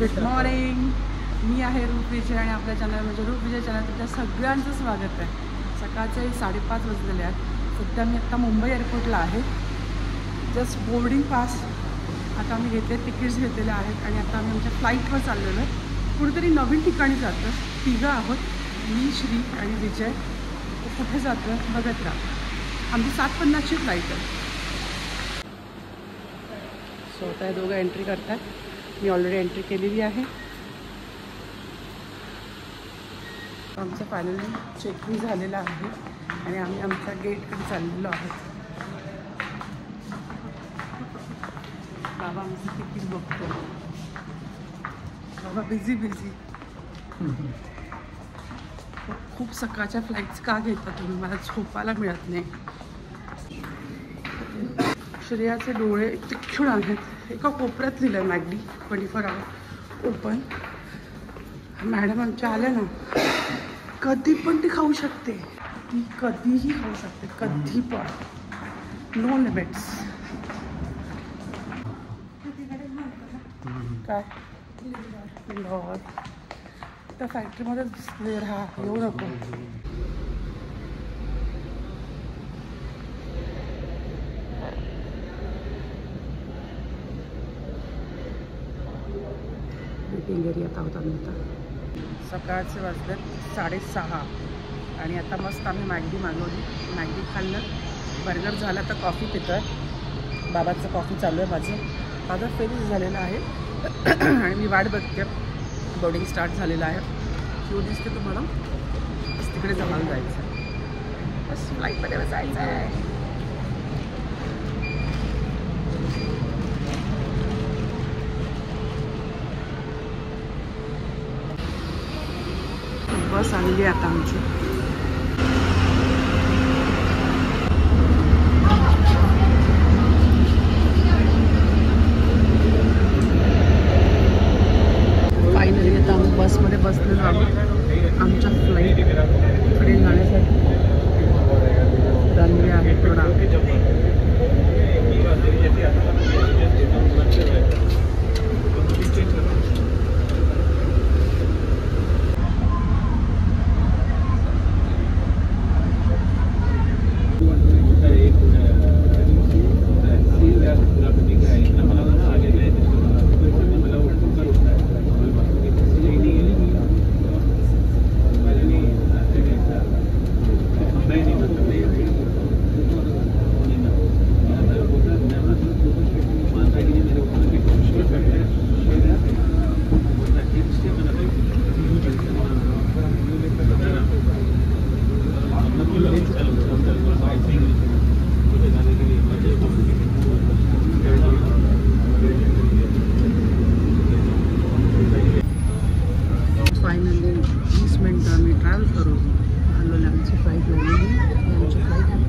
Good morning, मी आहे रूप विजय आणि आपल्या चॅनल म्हणजे रूप विजय चॅनल तुमच्या सगळ्यांचं स्वागत आहे. सकाळचे 5:30 वाजलेले आहेत. सध्या मी आत्ता मुंबई एअरपोर्टला आहे. जस्ट बोर्डिंग पास आता आम्ही घेतले, तिकीट्स घेतलेले आहेत आणि आता आम्ही आमच्या फ्लाईटवर चाललेलो आहे. कुठेतरी नवीन ठिकाणी जातो. तिघं आहोत, मी, श्री आणि विजय. कुठे जातो बघत राहा. आमची 7:50ची फ्लाईट आहे. सो आता हे दोघं एंट्री करतात. मी ऑलरेडी एंट्री केलेली आहे. आमचं फायनली चेकिंग झालेलं आहे आणि आम्ही आमच्या गेटकडे चाललेलो आहोत. बाबा आमचं तिकीट बघतो. बाबा बिझी खूप सकाळच्या फ्लाईट्स का घेता तुम्ही? मला झोपायला मिळत नाही. श्रेयाचे डोळे तिखून आहेत. एका कोपऱ्यात लिहिलं आहे मॅगडी 24 आवर ओपन. मॅडम आमच्या आल्या ना, कधी पण ती खाऊ शकते. ती कधीही खाऊ शकते, कधी पण. No limits. काय इंदोर त्या फॅक्टरीमध्ये दिसले. राहा, येऊ नको. वेटिंग एरियात आहोत आम्ही. आता सकाळचे वाजले 6:30 आणि आता मस्त आम्ही मॅगडी मागवली. मॅगडी खाल्लं, बर्गर झाला, तर कॉफी पितो आहे. बाबाचं कॉफी चालू आहे. माझं फिनिश झालेलं आहे आणि मी वाट बघते. बोर्डिंग स्टार्ट झालेलं आहे. क्यू दिसते तुम्हाला, बस तिकडे जमायला जायचं आहे. बस फ्लाईटमध्ये बसायचं आहे. बस आलेली आता आमची. फायनली आता आम्ही बसमध्ये बसलेलो आहोत. आमच्या फ्लाईटकडे जाण्यासाठी रनवे आहे थोडा. फायनली 20 मिनटं आम्ही ट्रॅव्हल करून आलो. आमची फ्लाईट लागलेली. आमची फ्लाईट आहे.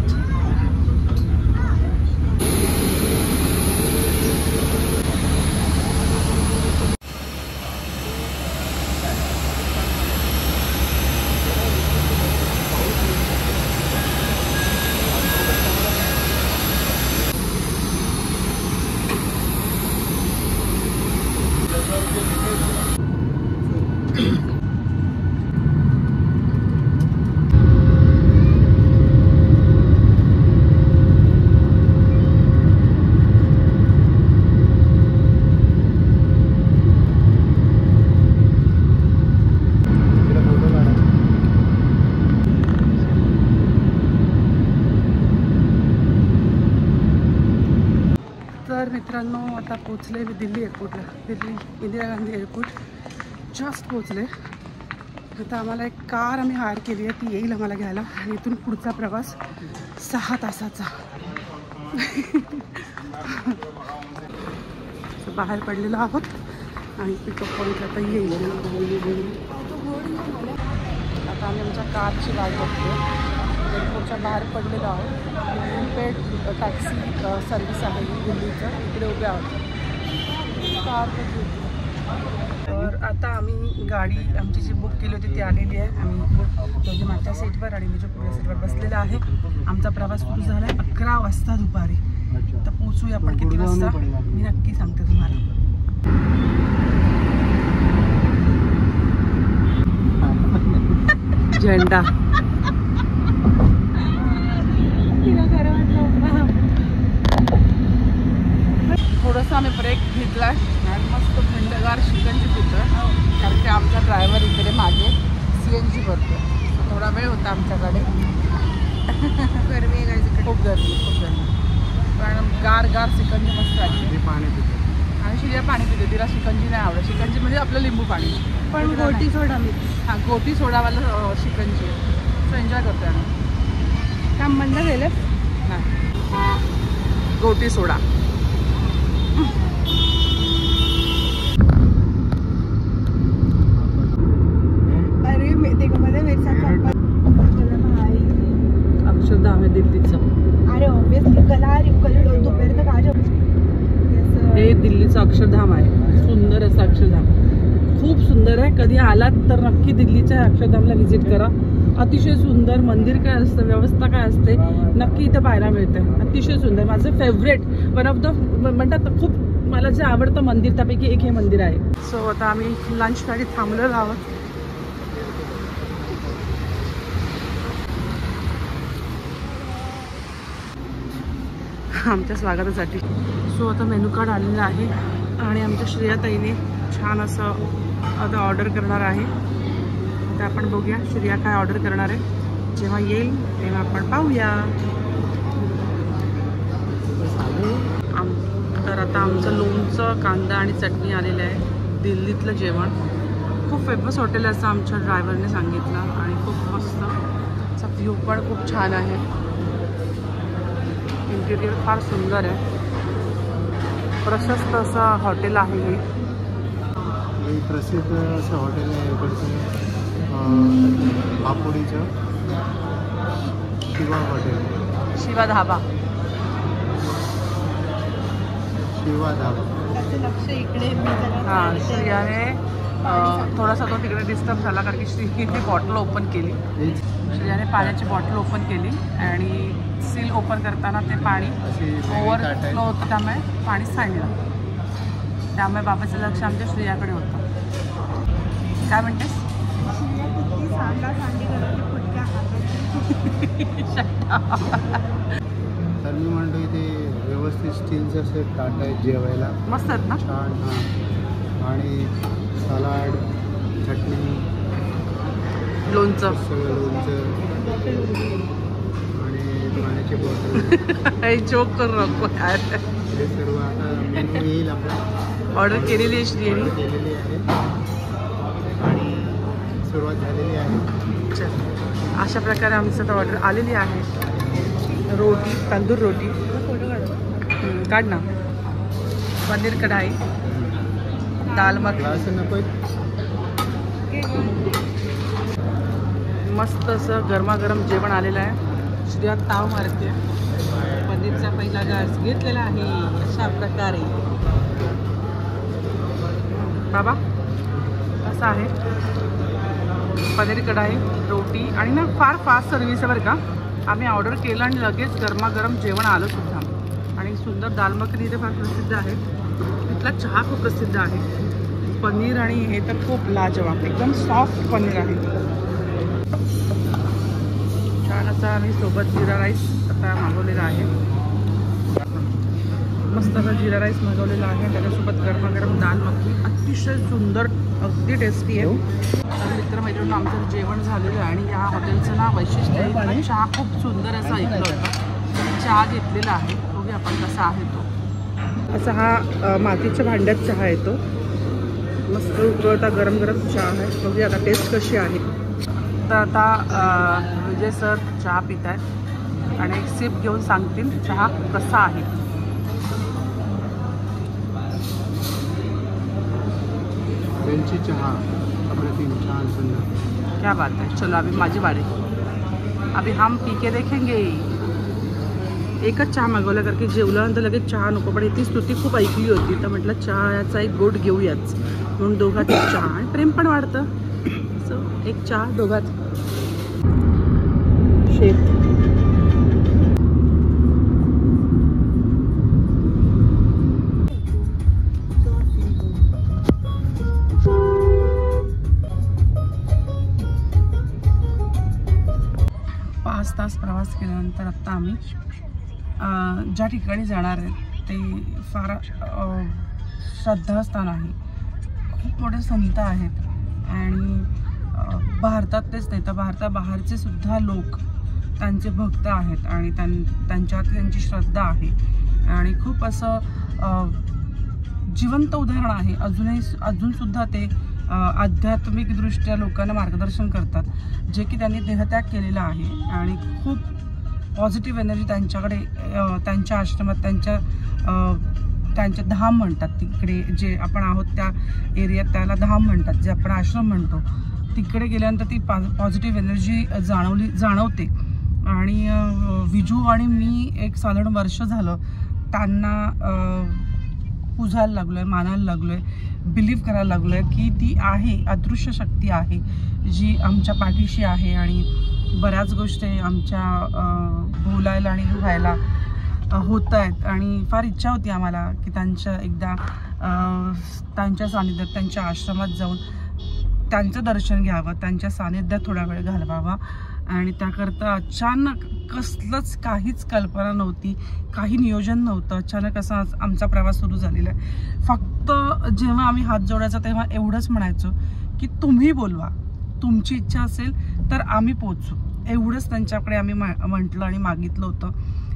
तर मित्रांनो, आता पोचले मी दिल्ली एअरपोर्टला. दिल्ली इंदिरा गांधी एअरपोर्ट जस्ट पोचले. आता आम्हाला एक कार आम्ही हायर केली आहे, ती येईल आम्हाला घ्यायला. आणि इथून पुढचा प्रवास 6 तासाचा. बाहेर पडलेलो आहोत आणि पिकअप पॉईंट आता येईल. आता आम्ही आमच्या कारची वाट बघतो. एअरपोर्टच्या बाहेर पडलेलो आहोत. प्रीपेड टॅक्सी सर्व्हिस आहे दिल्लीचं. इकडे उभे आहोत. कार तर आता आम्ही गाडी आमची जी बुक केली होती ती आलेली आहे. आम्ही दोघे मागच्या सीटवर आणि मी जो पुढच्या सीटवर बसलेला आहे. आमचा प्रवास सुरू झाला आहे 11 वाजता दुपारी. तर पोचूया आपण किती वाजता मी नक्की सांगते तुम्हाला. झेंडा. थोडंसं आम्ही ब्रेक घेतला आणि मस्त थंडगार शिकंजी पितो, कारण की आमचा ड्रायव्हर इकडे मागे CNG भरतो. थोडा वेळ होता आमच्याकडे. गरमी आहे, खूप गरमी. पण गार शिकंजी मस्त वाटते. पाणी पितो आणि शिर्या पाणी पिते, तिला शिकंजी नाही आवडत. शिकंजी म्हणजे आपलं लिंबू पाणी, पण गोटी सोडा मिक्स. हां, गोटी सोडावाला शिकंजी सो एन्जॉय करतो आम्ही. काम बंद केलं नाही, गोटी सोडा. अक्षरधाम आहे दिल्लीचं. अरे ऑब्वियसली हे दिल्लीचं अक्षरधाम आहे. सुंदर असं अक्षरधाम, खूप सुंदर आहे. कधी आलात तर नक्की दिल्लीच्या अक्षरधामला व्हिजिट करा. अतिशय सुंदर मंदिर काय असतं, व्यवस्था काय असते, नक्की इथं पाहायला मिळते. अतिशय सुंदर, माझं फेवरेट, वन ऑफ द म्हणतात खूप मला जे आवडतं मंदिर त्यापैकी एक हे मंदिर आहे. सो आता आम्ही लंचसाठी थांबलेलो आहोत. आमच्या स्वागतासाठी. सो आता मेनू कार्ड आलेलं आहे आणि आमच्या श्रेयाताईने छान असं आता ऑर्डर करणार आहे. आता आपण बघूया श्रेया काय ऑर्डर करणार आहे. जेव्हा येईल तेव्हा आपण पाहूया. तर आता आमचं लोणचं, कांदा आणि चटणी आलेलं आहे. दिल्लीतलं जेवण खूप फेमस हॉटेल आहे असं आमच्या ड्रायव्हरने सांगितलं आणि खूप मस्त. त्याचा व्ह्यू पण खूप छान आहे. इंटिरियर फार सुंदर आहे. प्रशस्त असं हॉटेल आहे हे. प्रसिद्ध असं हॉटेल आहे इकडचं, आपुडीचं शिवा हॉटेल. शिवा धाबा. लक्ष इकडे. हां, श्रेयाने थोडासा तो तिकडे डिस्टर्ब झाला कारण की श्रीने बॉटल ओपन केली. श्रेयाने पाण्याची बॉटल ओपन केली आणि सील ओपन करताना ते पाणी ओव्हरफ्लो होतं, त्यामुळे पाणी सांडलं. त्यामुळे बाबाचं लक्ष आमच्या श्रेयाकडे होतं. काय म्हणतेस? तर मी म्हणतो इथे व्यवस्थित स्टीलचे असे ताट आहेत जेवायला, मस्त आहेत ना, छान. हां, आणि सलाड, चटणी, लोणचं, सगळं लोणचं आणि पाण्याची बॉटल. जोक करू नको. हे सर्व आता मेनू येईल आपला. ऑर्डर केलेली आहे श्रेयाने, केलेली आहे आणि सुरुवात झालेली आहे. अशा प्रकारे आमचं तर ऑर्डर आलेली आहे. रोटी, तंदूर रोटी काढ ना, पनीर कढाई, दाल मखनी, नको मस्त असं गरमागरम जेवण आलेलं आहे. श्रेया ताव मारते. पनीरचा पहिला घास घेतलेला आहे अशा प्रकारे. बाबा कसं आहे? पनीर कढाई, रोटी आणि ना फार फास्ट सर्व्हिस आहे बरं का. आम्ही ऑर्डर केलं आणि लगेच गरमागरम जेवण आलं सुद्धा. आणि सुंदर दाल मखनी इथे फार प्रसिद्ध आहे. इथला चहा खूप प्रसिद्ध आहे. पनीर आणि हे तर खूप लाजवाब, एकदम सॉफ्ट पनीर आहे. छान असा आम्ही सोबत जिरा राईस आता मागवलेला आहे. मस्त असा जिरा राईस मागवलेला आहे. त्याच्यासोबत गरमागरम दाल मखनी अतिशय सुंदर, अगदी टेस्टी आहे. तर मित्रमैत्रिणींना आमचं जेवण झालेलं आहे आणि या हॉटेलचं नाव वैशिष्ट्य आहे. चहा खूप सुंदर असं ऐकलं होतं. चहा घेतलेला आहे, बघूया आपण कसा आहे तो. असा हा मातीच्या भांड्यात चहा येतो. मस्त उकळता गरम गरम चहा आहे. बघूया आता टेस्ट कशी आहे. तर आता विजय सर चहा पित आहेत आणि एक सिप घेऊन सांगतील चहा कसा आहे. वेलची चहा अप्रतिम, छान, सुंदर. क्या बात है. चलो अभी माझी बारी. अभी हम पी के देखेंगे. एकच चहा मागवला कारण की जेवल्यानंतर लगेच चहा नको, पण इथे स्तुती खूप ऐकली होती तर म्हटलं चहाचा एक गोट घेऊयाच म्हणून दोघात एक चहा आणि प्रेम पण वाढतं. सो एक चहा दोघात. शेफ 5 तास प्रवास केल्यानंतर आत्ता आम्ही ज्या ठिकाणी जाणार आहे ते फार श्रद्धास्थान आहे. खूप मोठे संत आहेत आणि भारतातलेच नाही तर भारताबाहेरचे सुद्धा लोक त्यांचे भक्त आहेत आणि त्यांच्यात त्यांची श्रद्धा आहे आणि खूप असं जिवंत उदाहरण आहे. अजूनसुद्धा ते आध्यात्मिकदृष्ट्या लोकांना मार्गदर्शन करतात, जे की त्यांनी देहत्याग केलेला आहे आणि खूप पॉझिटिव्ह एनर्जी त्यांच्याकडे त्यांच्या आश्रमात त्यांचे धाम म्हणतात. तिकडे जे आपण आहोत त्या एरियात त्याला धाम म्हणतात, जे आपण आश्रम म्हणतो. तिकडे गेल्यानंतर ती पॉझिटिव्ह एनर्जी जाणवते आणि विजू आणि मी एक साधारण वर्ष झालं त्यांना पुजायला लागलो आहे, मानायला लागलो आहे, बिलीव्ह करायला लागलो आहे की ती आहे, अदृश्य शक्ती आहे जी आमच्या पाठीशी आहे आणि बऱ्याच गोष्टी आमच्या बोलायला आणि व्हायला होत आहेत. आणि फार इच्छा होती आम्हाला की एकदा त्यांच्या सानिध्यात, त्यांच्या आश्रमात जाऊन त्यांचं दर्शन घ्यावं, त्यांच्या सानिध्यात थोडा वेळ घालवावा. आणि त्याकरता अचानक कसलंच काहीच कल्पना नव्हती, काही नियोजन नव्हतं. अचानक असा आमचा प्रवास सुरू झालेला आहे. फक्त जेव्हा आम्ही हात जोडायचो तेव्हा एवढंच म्हणायचो की तुम्ही बोलवा, तुमची इच्छा असेल तर आम्ही पोचू. एवढंच त्यांच्याकडे आम्ही म्हटलं आणि मागितलं होतं.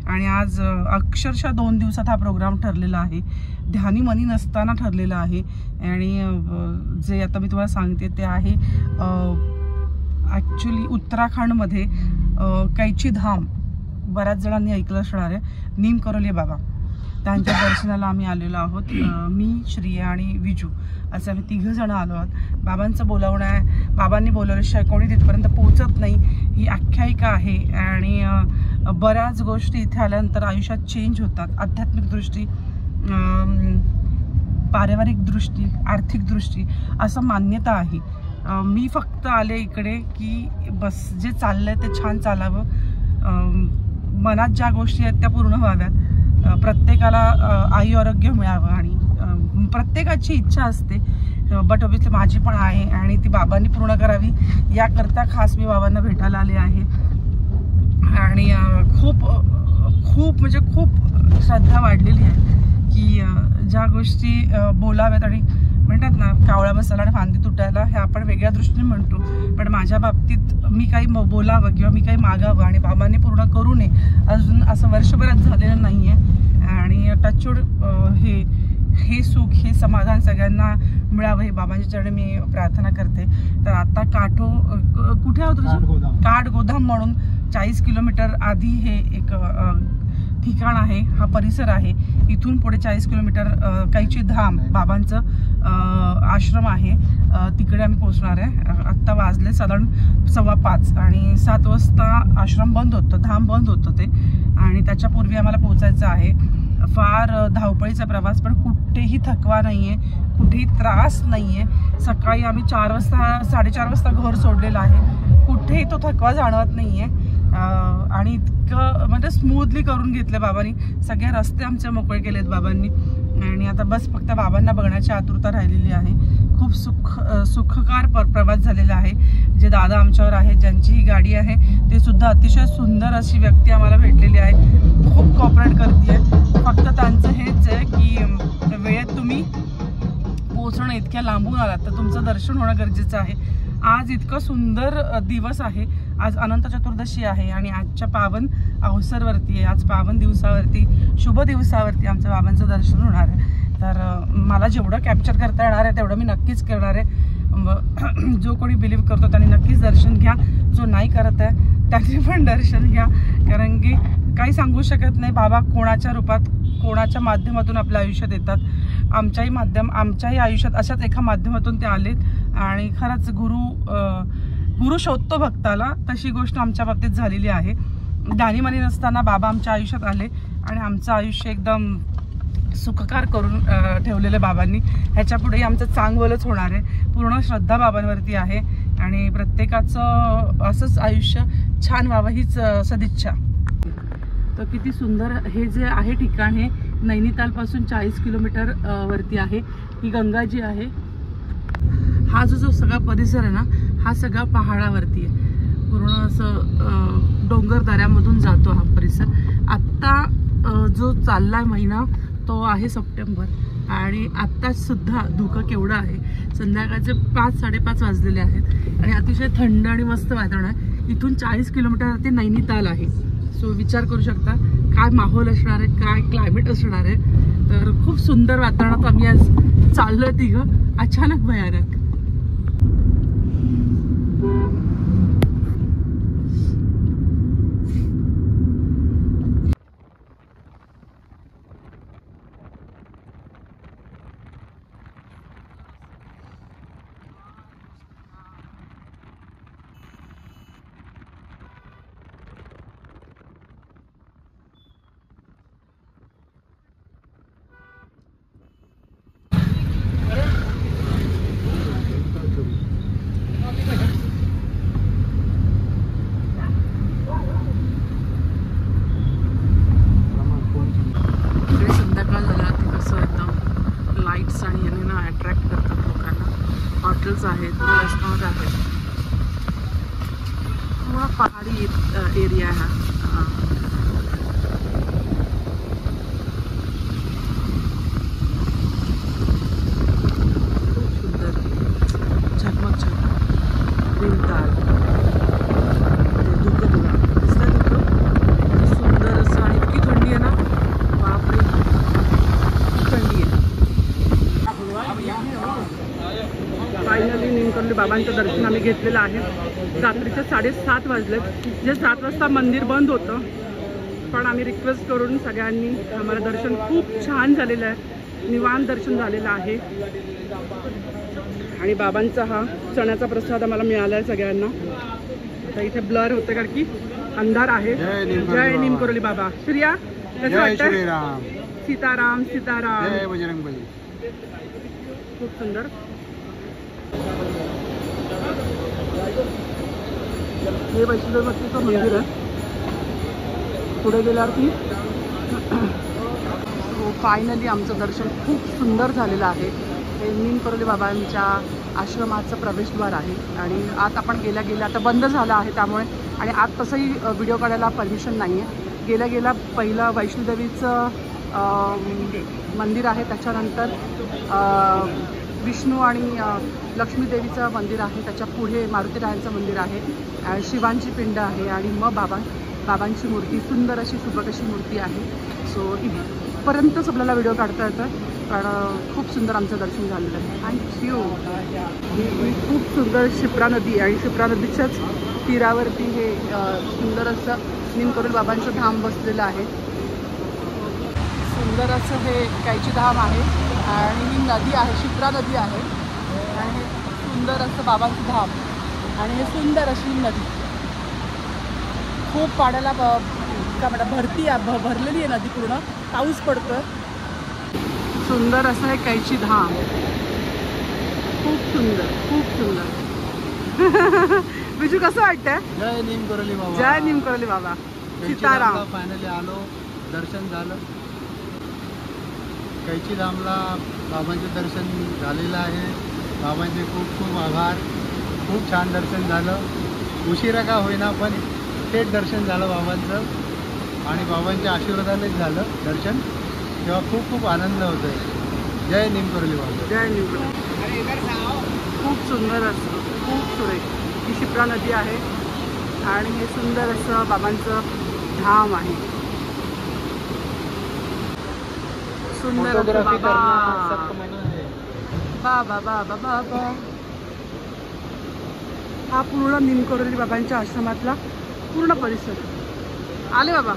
आणि आज अक्षरशः 2 दिवसात हा प्रोग्राम ठरलेला आहे. ध्यानी मनी नसताना ठरलेला आहे. आणि जे आता मी तुम्हाला सांगते ते आहे ॲक्च्युली उत्तराखंडमध्ये कैची धाम, बऱ्याच जणांनी ऐकलं असणार आहे, नीम करोली बाबा, त्यांच्या दर्शनाला आम्ही आलेलो आहोत. मी, श्रिया आणि विजू असं आम्ही 3 जण आलो आहोत. बाबांचं बोलावणं आहे, बाबांनी बोलवल्याशिवाय कोणी तिथपर्यंत पोहोचत नाही, ही आख्यायिका आहे. आणि बऱ्याच गोष्टी इथे आल्यानंतर आयुष्यात चेंज होतात. आध्यात्मिक दृष्टी, पारिवारिक दृष्टी, आर्थिक दृष्टी असं मान्यता आहे. मी फक्त आले इकडे की बस जे चाललंय ते छान चालावं, मनात ज्या गोष्टी आहेत त्या पूर्ण व्हाव्यात, प्रत्येकाला आरोग्य मिळावं आणि प्रत्येकाची इच्छा असते. बट ऑब्विसली माझी पण आहे आणि ती बाबांनी पूर्ण करावी याकरता खास मी बाबांना भेटायला आले आहे. आणि खूप म्हणजे खूप श्रद्धा वाढलेली आहे की ज्या गोष्टी बोलाव्यात. आणि म्हणतात ना, कावळा बसायला आणि फांदी तुटायला, हे आपण वेगळ्या दृष्टीने म्हणतो, पण माझ्या बाबतीत मी काही बोलावं किंवा मी काही मागावं आणि बाबांनी पूर्ण करू नये अजून असं वर्षभरात झालेलं नाही आहे. आणि टचवूड हे सुख, हे समाधान सगळ्यांना मिळावं हे बाबांच्या चरणी मी प्रार्थना करते. तर आता कुठे आहोत तुझं? काठगोदाम म्हणून 40 किलोमीटर आधी हे एक ठिकाण आहे, हा परिसर आहे. इथून पुढे 40 किलोमीटर कैची धाम बाबांचं आश्रम आहे, तिकडे आम्ही पोहोचणार आहे. आत्ता वाजले साधारण 5:15 आणि 7 वाजता आश्रम बंद होतं, धाम बंद होतं ते. आणि त्याच्यापूर्वी आम्हाला पोहोचायचं आहे. फार धावपळीचा प्रवास, पण कुठेही थकवा नाही आहे, कुठेही त्रास नाही आहे. सकाळी आम्ही 4:30 वाजता घर सोडलेलं आहे, कुठेही तो थकवा जाणवत नाही आहे. आणि इतकं म्हणजे स्मूथली करून घेतलं बाबांनी, सगळे रस्ते आमचे मोकळे केलेत बाबांनी. आणि आता बस फक्त बाबांना बघण्याची आतुरता राहिलेली आहे. खूप सुखकार प्रवास झालेला आहे. जे दादा आमच्यावर आहेत, ज्यांची ही गाडी आहे, ते सुद्धा अतिशय सुंदर अशी व्यक्ती आम्हाला भेटलेली आहे, खूप कॉपरेट करते आहे. फक्त त्यांचं हेच आहे की वेळेत तुम्ही पोहोचणं, इतक्या लांबून आलात तर तुमचं दर्शन होणं गरजेचं आहे. आज इतकं सुंदर दिवस आहे, आज अनंत चतुर्दशी आहे आणि आजच्या पावन अवसरवरती आहे, आज पावन दिवसावरती, शुभ दिवसावरती आमचं बाबांचं दर्शन होणार आहे. तर मला जेवढं कॅप्चर करता येणार आहे तेवढं मी नक्कीच करणार आहे. जो कोणी बिलीव्ह करतो त्यांनी नक्कीच दर्शन घ्या, जो नाही करत आहे त्यांनी पण दर्शन घ्या. कारण की काही सांगू शकत नाही, बाबा कोणाच्या रूपात, कोणाच्या माध्यमातून आपल्या आयुष्यात येतात. आमच्याही आयुष्यात अशाच एका माध्यमातून ते आलेत आणि खरंच गुरु शोधतो भक्ताला, तशी गोष्ट आमच्या बाबतीत झालेली आहे. दाणीमानी नसताना बाबा आमच्या आयुष्यात आले आणि आमचं आयुष्य एकदम सुखकार करून ठेवलेलं बाबांनी. ह्याच्या पुढेही आमचं चांगलंच होणार आहे. पूर्ण श्रद्धा बाबांवरती आहे आणि प्रत्येकाचं असंच आयुष्य छान व्हावं हीच सदिच्छा. तर किती सुंदर हे जे आहे ठिकाण, हे नैनितालपासून 40 किलोमीटर वरती आहे. ही गंगाजी आहे. हा जो सगळा परिसर आहे ना, हा सगळा पहाडावरती आहे. पूर्ण असं डोंगर दऱ्यामधून जातो हा परिसर. आत्ता जो चाललाय महिना तो आहे सप्टेंबर आणि आत्ताच सुद्धा धुकं केवढं आहे. संध्याकाळचे 5-5:30 वाजलेले आहेत आणि अतिशय थंड आणि मस्त वातावरण आहे. इथून 40 किलोमीटर ते नैनिताल आहे. सो विचार करू शकता काय माहोल असणार आहे, काय क्लायमेट असणार आहे. तर खूप सुंदर वातावरणात आम्ही आज चाललोय तिघं. अचानक भयानक. हॉटेल्स आहेत, रेस्टॉरंट आहेत. पूर्ण पहाडी एरिया आहे हा. खूप सुंदर झगमग झगमग भीमताल. धुकं बघा, दिसतंय धुकं सुंदर असं. आणि इतकी थंडी आहे ना, बापरे थंडी आहे. फायनली निमकरोली बाबांचं दर्शन आम्ही घेतलेलं आहे. रात्रीचे 7:30 वाजलेत. जे 7 वाजता मंदिर बंद होतं, पण आम्ही रिक्वेस्ट करून सगळ्यांनी आम्हाला दर्शन खूप छान झालेलं आहे. निवांत दर्शन झालेलं आहे आणि बाबांचा हा चण्याचा प्रसाद आम्हाला मिळाला आहे सगळ्यांना. आता इथे ब्लर होतं कारण की अंधार आहे. जय निमकरोली बाबा. श्रिया कसं वाटतं? सीताराम सीताराम. खूप सुंदर. हे वैष्णोदेवीचं मंदिर आहे. पुढे गेल्यावरती फायनली आमचं दर्शन खूप सुंदर झालेलं आहे. हे निमकरोली बाबांच्या आश्रमाचं प्रवेशद्वार आहे आणि आत आपण गेल्या आता बंद झालं आहे त्यामुळे. आणि आत तसंही व्हिडिओ काढायला परमिशन नाही आहे. गेल्या पहिलं वैष्णोदेवीचं मंदिर आहे. त्याच्यानंतर विष्णू आणि लक्ष्मीदेवीचं मंदिर आहे. त्याच्या पुढे मारुतीरायांचं मंदिर आहे. शिवांची पिंड आहे आणि मग बाबांची मूर्ती, सुंदर अशी सुबक अशी मूर्ती आहे. सो इथपर्यंतच आपल्याला व्हिडिओ काढता येतं. पण खूप सुंदर आमचं दर्शन झालेलं आहे. थँक्यू. ही खूप सुंदर शिप्रा नदी आणि शिप्रा नदीच्याच तीरावरती हे सुंदर असं निमकरोली बाबांचं धाम बसलेलं आहे. सुंदर असं हे कैची धाम आहे आणि ही नदी आहे, शिप्रा नदी आहे. आणि हे सुंदर असं बाबांचं धाम आणि हे सुंदर अशी नदी. खूप पाण्याला काय म्हणतात भरलेली आहे नदी. पूर्ण पाऊस पडतोय. सुंदर असं हे कैची धाम. खूप सुंदर, खूप सुंदर. बिजू कसं वाटतंय? जय निमकरोली बाबा. जय निमकरोली बाबा. सीताराम. फायनली आलो, दर्शन झालं. कैची धामला बाबांचं दर्शन झालेलं आहे. बाबांचे खूप खूप आभार. खूप छान दर्शन झालं. उशिरा का होईना पण थेट दर्शन झालं बाबांचं आणि बाबांच्या आशीर्वादानेच झालं दर्शन. तेव्हा खूप खूप आनंद होतोय. जय निमकरोली बाबा. जय निमकरोली. खूप सुंदर असं, खूप सुरेख. ही शिप्रा नदी आहे आणि हे सुंदर असं बाबांचं धाम आहे. सुंदर बाबा बाबा बाबा बाबा. हा पूर्ण निमकरोली बाबांच्या आश्रमातला पूर्ण परिसर. आले बाबा.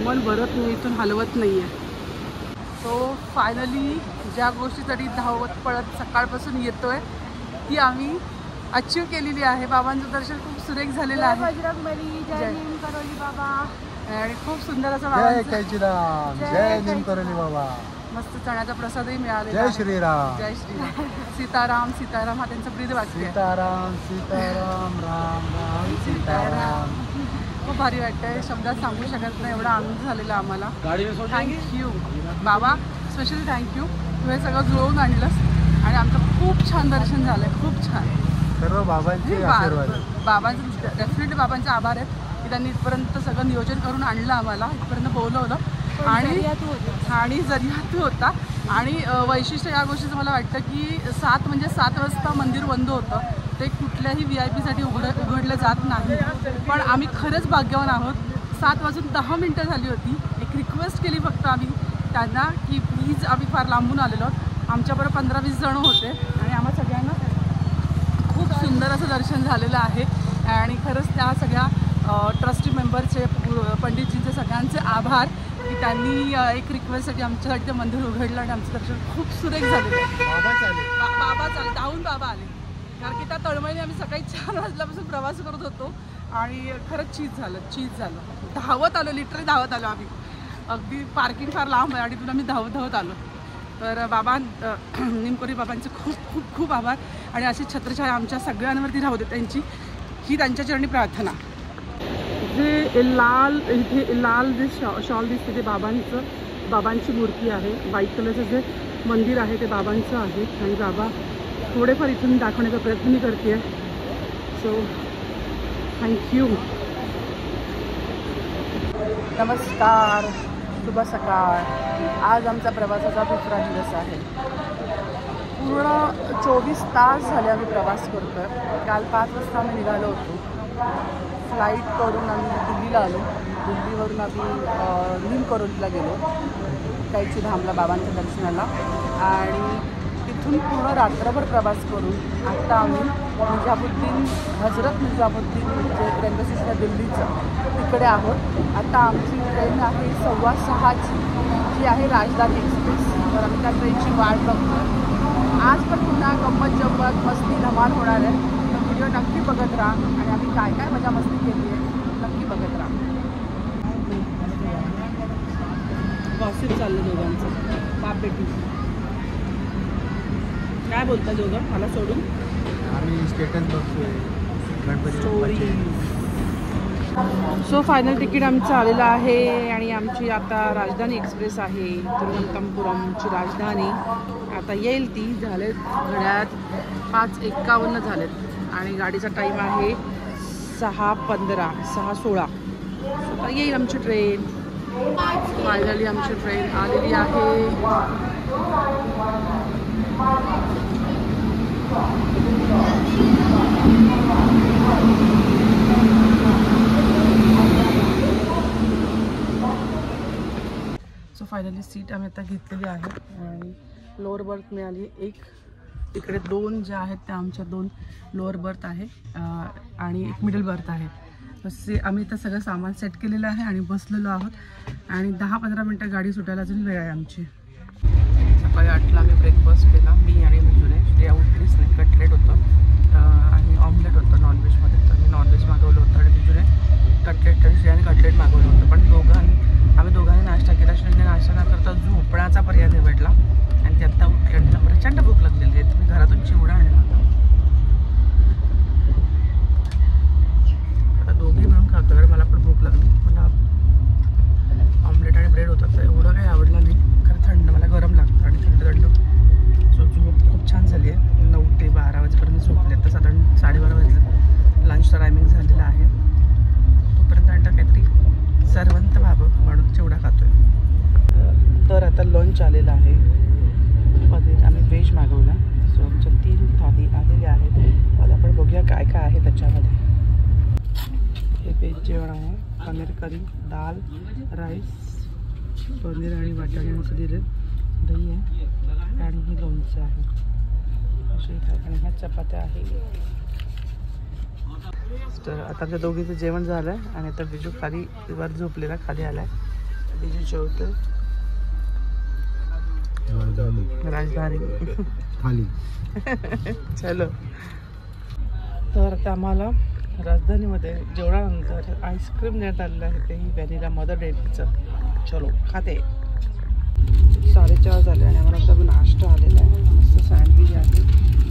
मन भरत नाही, इथून हलवत नाही आहे. सो फायनली ज्या गोष्टीसाठी धावत पळत सकाळपासून येतोय ती आम्ही अचीव केलेली आहे. बाबांचं दर्शन खूप सुरेख झालेलं आहे. बजरंगबली. जय निमकरोली बाबा. आणि खूप सुंदर असं जय कैची धाम. जय निमकरोली बाबा. मस्त चण्याचा प्रसादही मिळालेला. जय श्रीराम. जय श्रीराम. सीताराम सीताराम हा त्यांचा ब्रीद वाक्य. सीताराम सीताराम राम राम सीताराम. खूप भारी वाटतंय. शब्दात सांगू शकत नाही एवढा आनंद झालेला आम्हाला. थँक्यू बाबा. Specially thank you. तू हे सगळं जुळवून आणलंस आणि आमचं खूप छान दर्शन झालंय. खूप छान. सर्व बाबांचे आशीर्वाद. बाबांचं डेफिनेटली बाबांचे आभार आहेत की त्यांनी इथपर्यंत सगळं नियोजन करून आणलं, आम्हाला इथपर्यंत बोलवलं आणि जरियात होता. आणि वैशिष्ट्य या गोष्टीचं मला वाटतं की 7 वाजता मंदिर बंद होतं. ते कुठल्याही VIP साठी उघडलं जात नाही. पण आम्ही खरंच भाग्यवान आहोत. 7:10 झाली होती. एक रिक्वेस्ट केली फक्त आम्ही त्यांना की प्लीज, आम्ही फार लांबून आलेलो आहोत, आमच्याबरोबर 15-20 जण होते आणि आम्हा सगळ्यांना खूप सुंदर असं दर्शन झालेलं आहे. आणि खरंच त्या सगळ्या ट्रस्टी मेंबरचे, पंडितजींचे सगळ्यांचे आभार की त्यांनी एक रिक्वेस्टसाठी आमच्यासाठी ते मंदिर उघडलं आणि आमचं दर्शन खूप सुरेख झालेलं आहे. बाबा चाले धावून बाबा आले, कारण की त्या तळमळीने आम्ही सकाळी 4 वाजल्यापासून प्रवास करत होतो आणि खरंच चीज झालं. धावत आलो, लिटरली धावत आलो आम्ही. अगदी पार्किंग फार लांब आहे आणि तिथून आम्ही धावत आलो. तर बाबा निमकोरी बाबांचे खूप खूप खूप आभार. आणि अशी छत्रछाया आमच्या सगळ्यांवरती राहू दे त्यांची, ही त्यांच्या चरणी प्रार्थना. इथे लाल जे शॉल दिसते ते बाबांची मूर्ती आहे. व्हाईट कलरचं जे मंदिर आहे ते बाबांचं आहे. आणि बाबा थोडेफार इथून दाखवण्याचा प्रयत्न मी करते आहे. So thank you. नमस्कार, शुभ सकाळ. आज आमचा प्रवासाचा 2रा दिवस आहे. पूर्ण 24 तास झाले आम्ही प्रवास करतो आहे. काल 5 वाजता आम्ही निघालो होतो. फ्लाईट करून आम्ही दिल्लीला आलो. दिल्लीवरून आम्ही निमकरोलीला गेलो, कैची धामला बाबांच्या दर्शनाला. आणि तिथून पूर्ण रात्रभर प्रवास करून आत्ता आम्ही हजरत निजामुद्दीन म्हणजे रेल्वे दिल्लीचं तिकडे आहोत. आता आमची ट्रेन आहे 6:15ची, जी आहे राजधानी एक्सप्रेस. तर आम्ही त्या ट्रेनची वाट बघतो. आज पण पुन्हा गंमत जम्मत मस्ती धमाल होणार आहे. तर व्हिडिओ नक्की बघत राहा आणि आम्ही काय काय मजा मस्ती केली आहे नक्की बघत राहा. गॉसिप चाललं दोघांचं, बाप बेटी. काय बोलता दोघं मला सोडून? आम्ही स्टेटस बघतोय गणपती. सो फायनल तिकीट आमचं आलेलं आहे आणि आमची आता राजधानी एक्सप्रेस आहे, तिरुवनंतपुरमची राजधानी. आता येईल ती. झालेत घड्याळात 5:51 झालेत आणि गाडीचा टाईम आहे 6:16. आता येईल आमची ट्रेन. फायनली आमची ट्रेन आलेली आहे. सो फायनली सीट आम्ही आता घेतलेली आहे आणि लोअर बर्थ मिळाली एक. इकडे 2 ज्या आहेत त्या आमच्या 2 लोअर बर्थ आहे आणि एक मिडल बर्थ आहे. तसे आम्ही इथं सगळं सामान सेट केलेलं आहे आणि बसलेलो आहोत. आणि 10-15 मिनटं गाडी सुटायला अजून वेळ आहे आमची. सकाळी 8ला आम्ही ब्रेकफास्ट केला, मी आणि मिजूने. श्रेया उठलीच नाही. कटलेट होतं आणि ऑमलेट होतं नॉनव्हेजमध्ये. तर मी नॉनव्हेज मागवलं होतं आणि मिजूने कटलेट आणि श्रेयाने कटलेट मागवलं होतं. पण आम्ही दोघांनी नाश्ता केला. श्रेयाने नाश्ता न करता झोपण्याचा पर्याय निवडला आणि ते आत्ता उठले आणि तिला प्रचंड भूक लागलेली आहे. तुम्ही घरातून चिवडा आणला होता. आता दोघी मिळून खातो कारण मला पण भूक लागली. मला ऑमलेट आणि ब्रेड होतं तर एवढं काही आवडलं नाही. खरं थंड मला गरम लागतं आणि थंड सो झोप खूप छान झाली आहे. 9 ते 12 वाजेपर्यंत झोपले. तर साधारण 12:30 वाजले. लंचचा टायमिंग झालेला आहे. तोपर्यंत आता काहीतरी सर्वंत व्हावं म्हणून चिवडा खातोय. तर आता लंच आलेला आहे. पनीर आम्ही व्हेज मागवला. सो आमच्या 3 थाली आलेल्या आहेत. मला पण बघूया काय काय आहे त्याच्यामध्ये. हे व्हेज जेवण आहे. पनीर करी, दाल, राईस, पनीर आणि वाटाणे असं दिले. दही आहे आणि हे लोणचं आहे. असे आणि ह्या चपात्या आहे. तर आता आमच्या दोघीचं जेवण झालं आहे आणि आता बिजू खाली वर झोपलेला खाली आला आहे. बिजू जेवतो. राजधानी खाली चलो. तर आता आम्हाला राजधानीमध्ये जेवणानंतर आईस्क्रीम देण्यात आलेलं आहे. तेही व्हॅनिला मदर डेअरीचं. चलो खाते. 4:30 झाले आणि आम्हाला आता नाश्ता आलेला आहे. मस्त सँडविच आहे,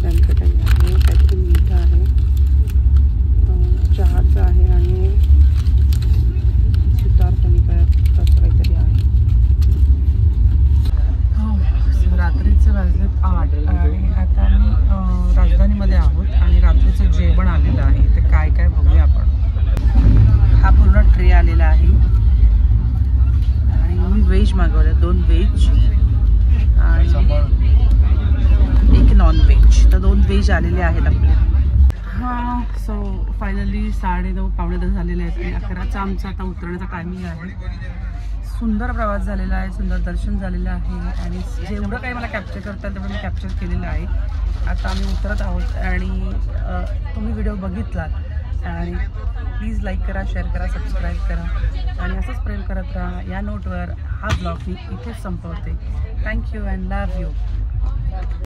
बँकटाई आहे, काहीतरी मीठ आहे, चहाचं आहे आणि सुतार कणिका तसं काहीतरी आहे. रात्रीचे वाजलेत 8 आणि आता आम्ही राजधानीमध्ये आहोत आणि रात्रीचे व्हेज मागवले, 2 व्हेज आणि 1 नॉन व्हेज. तर 2 व्हेज आलेले आहेत आपले. हां, सो फायनली 9:30 पावणे 10 झालेले आहेत आणि 11चा आमचा आता उतरण्याचा टायमिंग आहे. सुंदर प्रवास झालेला आहे, सुंदर दर्शन झालेलं आहे आणि जेवढं काही मला कॅप्चर करता तेवढं मी कॅप्चर केलेलं आहे. आता आम्ही उतरत आहोत आणि तुम्ही व्हिडिओ बघितलात आणि प्लीज लाईक करा, शेअर करा, सबस्क्राईब करा आणि असंच प्रेम करत राहा. या नोटवर हा ब्लॉग मी इथेच संपवते. Thank you and love you.